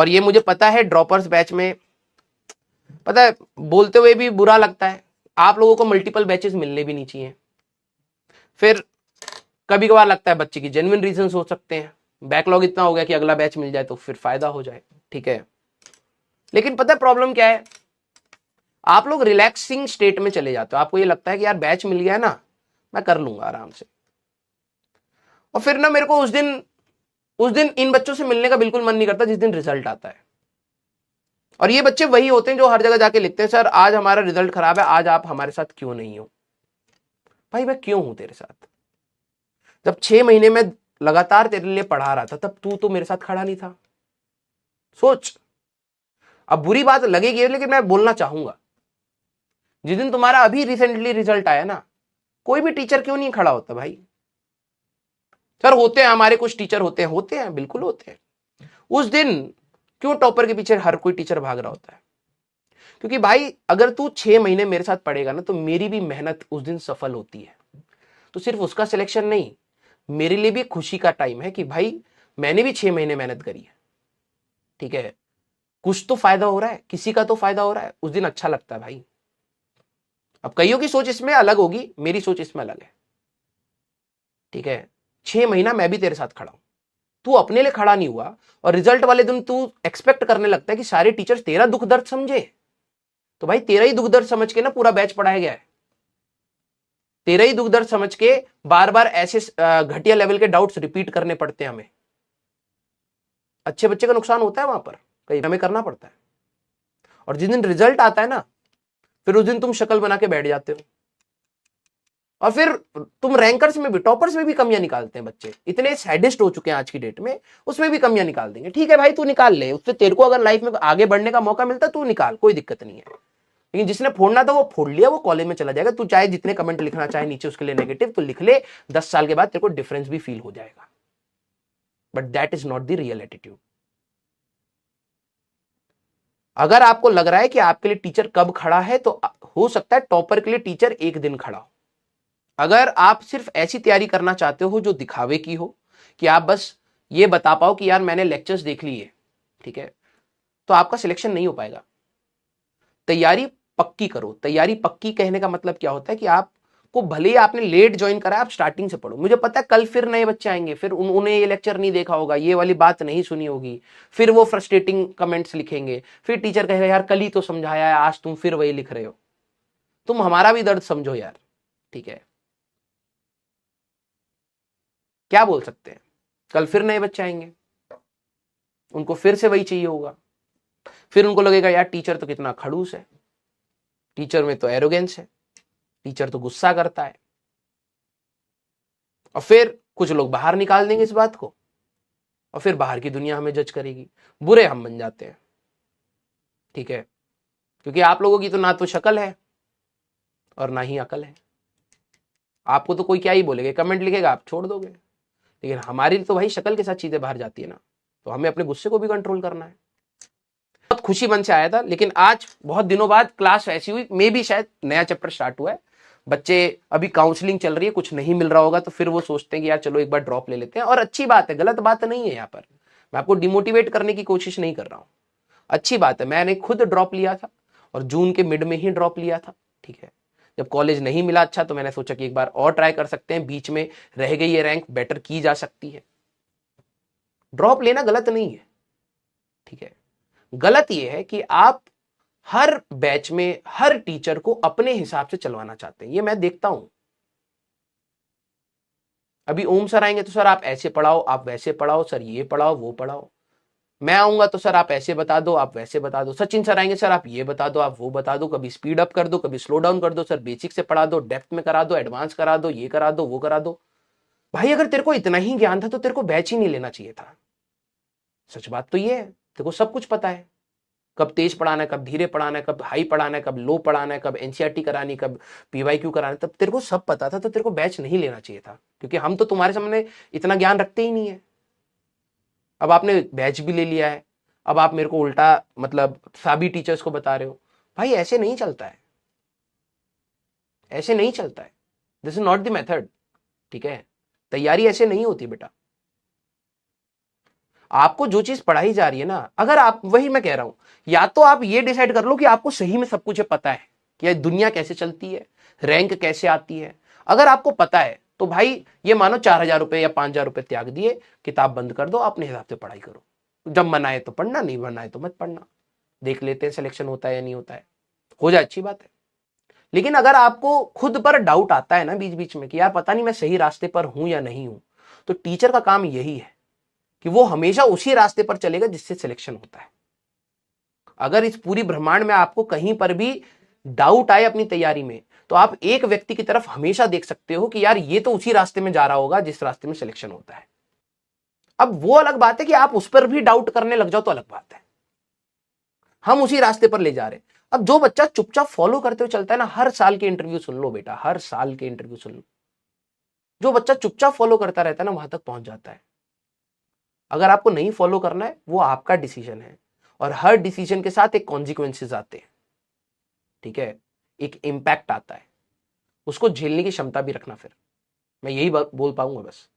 और ये मुझे पता है ड्रॉपर्स बैच में, पता है बोलते हुए भी बुरा लगता है, आप लोगों को मल्टीपल बैचेस मिलने भी नहीं चाहिए। फिर कभी कभार लगता है बच्चे की जेन्युइन रीजंस हो सकते हैं, बैकलॉग इतना हो गया कि अगला बैच मिल जाए तो फिर फायदा हो जाए, ठीक है। लेकिन पता है प्रॉब्लम क्या है, आप लोग रिलैक्सिंग स्टेट में चले जाते हो, आपको ये लगता है कि यार बैच मिल गया है ना, मैं कर लूंगा आराम से। और फिर ना मेरे को उस दिन इन बच्चों से मिलने का बिल्कुल मन नहीं करता जिस दिन रिजल्ट आता है। और ये बच्चे वही होते हैं जो हर जगह जाके लिखते हैं, सर आज हमारा रिजल्ट खराब है, आज आप हमारे साथ क्यों नहीं हो। भाई मैं क्यों हूं तेरे साथ, जब 6 महीने में लगातार तेरे लिए पढ़ा रहा था तब तू तो मेरे साथ खड़ा नहीं था। सोच, अब बुरी बात लगेगी लेकिन मैं बोलना चाहूंगा, जिस दिन तुम्हारा अभी रिसेंटली रिजल्ट आया ना, कोई भी टीचर क्यों नहीं खड़ा होता भाई। सर होते हैं हमारे कुछ टीचर होते हैं बिल्कुल होते हैं। उस दिन क्यों टॉपर के पीछे हर कोई टीचर भाग रहा होता है, क्योंकि भाई अगर तू 6 महीने मेरे साथ पढ़ेगा ना तो मेरी भी मेहनत उस दिन सफल होती है। तो सिर्फ उसका सिलेक्शन नहीं, मेरे लिए भी खुशी का टाइम है कि भाई मैंने भी 6 महीने मेहनत करी है, ठीक है। कुछ तो फायदा हो रहा है, किसी का तो फायदा हो रहा है, उस दिन अच्छा लगता है भाई। अब कईयों की सोच इसमें अलग होगी, मेरी सोच इसमें अलग है, ठीक है। 6 महीना मैं भी तेरे साथ खड़ा हूं, तू अपने लिए खड़ा नहीं हुआ, और रिजल्ट वाले दिन तू एक्सपेक्ट करने लगता है कि सारे टीचर्स तेरा दुख दर्द समझे। तो भाई तेरा ही दुख दर्द समझ के ना पूरा बैच पढ़ाया गया है, तेरा ही दुख दर्द समझ के बार बार ऐसे घटिया लेवल के डाउट्स रिपीट करने पड़ते हैं हमें। अच्छे बच्चे का नुकसान होता है वहां पर, कहीं हमें करना पड़ता है। और जिस दिन रिजल्ट आता है ना, फिर उस दिन तुम शक्ल बना के बैठ जाते हो, और फिर तुम रैंकर्स में भी, टॉपर्स में भी कमियां निकालते हैं बच्चे, इतने सैडिस्ट हो चुके हैं आज की डेट में, उसमें भी कमियां निकाल देंगे। ठीक है भाई तू निकाल ले, उससे तेरे को अगर लाइफ में आगे बढ़ने का मौका मिलता तू निकाल, कोई दिक्कत नहीं है। लेकिन जिसने फोड़ना था वो फोड़ लिया, वो कॉलेज में चला जाएगा। तू चाहे जितने कमेंट लिखना चाहे नीचे उसके लिए नेगेटिव तो लिख ले, 10 साल के बाद तेरे को डिफरेंस भी फील हो जाएगा, but that is not the real attitude. अगर आपको लग रहा है कि आपके लिए टीचर कब खड़ा है, तो हो सकता है टॉपर के लिए टीचर एक दिन खड़ा हो। अगर आप सिर्फ ऐसी तैयारी करना चाहते हो जो दिखावे की हो, कि आप बस ये बता पाओ कि यार मैंने लेक्चर्स देख लिए, ठीक है, तो आपका सिलेक्शन नहीं हो पाएगा। तैयारी पक्की करो। तैयारी पक्की कहने का मतलब क्या होता है कि आपको भले ही आपने लेट ज्वाइन करा, आप स्टार्टिंग से पढ़ो। मुझे पता है कल फिर नए बच्चे आएंगे, फिर उन्हें ये लेक्चर नहीं देखा होगा, ये वाली बात नहीं सुनी होगी, फिर वो फ्रस्ट्रेटिंग कमेंट्स लिखेंगे, फिर टीचर कहेगा यार कल ही तो समझाया है, आज तुम फिर वही लिख रहे हो। तुम हमारा भी दर्द समझो यार, ठीक है। क्या बोल सकते हैं, कल फिर नए बच्चे आएंगे, उनको फिर से वही चाहिए होगा, फिर उनको लगेगा यार टीचर तो कितना खड़ूस है, टीचर में तो एरोगेंस है, टीचर तो गुस्सा करता है। और फिर कुछ लोग बाहर निकाल देंगे इस बात को, और फिर बाहर की दुनिया हमें जज करेगी, बुरे हम बन जाते हैं, ठीक है। क्योंकि आप लोगों की तो ना तो शक्ल है और ना ही अकल है। आपको तो कोई क्या ही बोलेगा, कमेंट लिखेगा आप छोड़ दोगे, लेकिन हमारी तो भाई शक्ल के साथ चीजें बाहर जाती है ना, तो हमें अपने गुस्से को भी कंट्रोल करना है। बहुत खुशी मन से आया था, लेकिन आज बहुत दिनों बाद क्लास ऐसी हुई, मे भी शायद नया चैप्टर स्टार्ट हुआ है, बच्चे अभी काउंसलिंग चल रही है, कुछ नहीं मिल रहा होगा, तो फिर वो सोचते हैं कि यार चलो एक बार ड्रॉप ले लेते हैं। और अच्छी बात है, गलत बात नहीं है यहाँ पर, मैं आपको डिमोटिवेट करने की कोशिश नहीं कर रहा हूँ, अच्छी बात है। मैंने खुद ड्रॉप लिया था, और जून के मिड में ही ड्रॉप लिया था, ठीक है। जब कॉलेज नहीं मिला अच्छा, तो मैंने सोचा कि एक बार और ट्राई कर सकते हैं, बीच में रह गई ये रैंक बेटर की जा सकती है। ड्रॉप लेना गलत नहीं है, ठीक है। गलत ये है कि आप हर बैच में हर टीचर को अपने हिसाब से चलवाना चाहते हैं, ये मैं देखता हूं। अभी ओम सर आएंगे तो सर आप ऐसे पढ़ाओ, आप वैसे पढ़ाओ, सर ये पढ़ाओ वो पढ़ाओ। मैं आऊंगा तो सर आप ऐसे बता दो, आप वैसे बता दो। सचिन सर आएंगे, सर आप ये बता दो, आप वो बता दो, कभी स्पीड अप कर दो, कभी स्लो डाउन कर दो, सर बेसिक से पढ़ा दो, डेप्थ में करा दो, एडवांस करा दो, ये करा दो वो करा दो। भाई अगर तेरे को इतना ही ज्ञान था तो तेरे को बैच ही नहीं लेना चाहिए था। सच बात तो ये है, तेरे को सब कुछ पता है, कब तेज पढ़ाना है, कब धीरे पढ़ाना है, कब हाई पढ़ाना है, कब लो पढ़ाना है, कब एनसीईआरटी करानी, कब पीवाईक्यू कराना है, तब तेरे को सब पता था, तो तेरे को बैच नहीं लेना चाहिए था, क्योंकि हम तो तुम्हारे सामने इतना ज्ञान रखते ही नहीं है। अब आपने बैच भी ले लिया है, अब आप मेरे को उल्टा मतलब सभी टीचर्स को बता रहे हो। भाई ऐसे नहीं चलता है, ऐसे नहीं चलता है, this is not the method, ठीक है। तैयारी ऐसे नहीं होती बेटा। आपको जो चीज पढ़ाई जा रही है ना, अगर आप, वही मैं कह रहा हूं, या तो आप ये डिसाइड कर लो कि आपको सही में सब कुछ पता है कि ये दुनिया कैसे चलती है, रैंक कैसे आती है। अगर आपको पता है तो भाई ये मानो 4,000 रुपए या 5,000 रुपए त्याग दिए, किताब बंद कर दो, अपने हिसाब से पढ़ाई करो। जब मन आए तो पढ़ना, नहीं मन आए तो मत पढ़ना, देख लेते हैं सिलेक्शन होता है या नहीं होता है, हो जाए अच्छी बात है। लेकिन अगर आपको खुद पर डाउट आता है ना बीच बीच में कि यार पता नहीं मैं सही रास्ते पर हूं या नहीं हूं, तो टीचर का काम यही है कि वो हमेशा उसी रास्ते पर चलेगा जिससे सिलेक्शन होता है। अगर इस पूरी ब्रह्मांड में आपको कहीं पर भी डाउट आए अपनी तैयारी में, तो आप एक व्यक्ति की तरफ हमेशा देख सकते हो कि यार ये तो उसी रास्ते में जा रहा होगा जिस रास्ते में सिलेक्शन होता है। अब वो अलग बात है कि आप उस पर भी डाउट करने लग जाओ तो अलग बात है, हम उसी रास्ते पर ले जा रहे हैं। अब जो बच्चा चुपचाप फॉलो करते हुए चलता है ना, हर साल के इंटरव्यू सुन लो बेटा, हर साल के इंटरव्यू सुन लो, जो बच्चा चुपचाप फॉलो करता रहता है ना वहां तक पहुंच जाता है। अगर आपको नहीं फॉलो करना है वो आपका डिसीजन है, और हर डिसीजन के साथ एक कॉन्सिक्वेंसेस आते हैं, ठीक है, एक इंपैक्ट आता है, उसको झेलने की क्षमता भी रखना। फिर मैं यही बोल पाऊंगा बस।